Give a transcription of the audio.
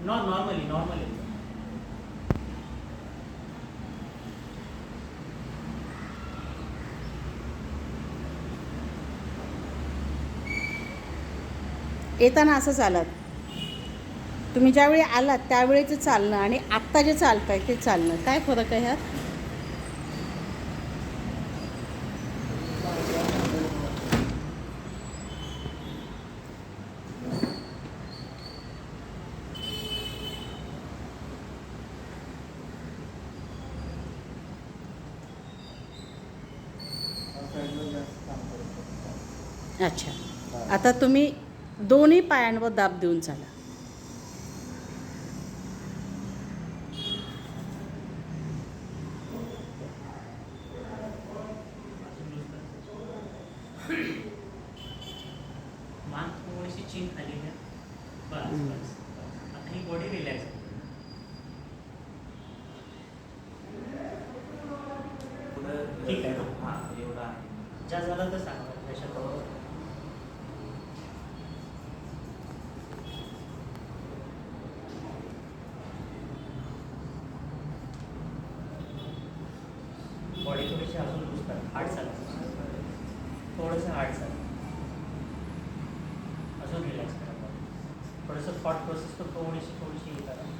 Normally normally. येताना असं चालत. तुम्ही ज्यावेळी आलात त्यावेळेचं चालणं आणि आत्ता जे चालतंय ते चालणं, काय फरक आहे ह्यात? अच्छा. आता तुम्ही दोन्ही पायांवर दाब देऊन चाला. मान थोडीशी चीन खाली घ्या. बस बस. आता ही बॉडी रिलॅक्स. ठीक आहे ना. हां एवढा आहे. ज्या झालं तर सांगा त्याच्यात. बॉडी थोडीशी अजून लूज करा. हार्ड चाला. थोडंसं हार्ड चाला. अजून रिलॅक्स करा बॉडी. थोडंसं थॉट प्रोसेस तो थोडीशी हे करा.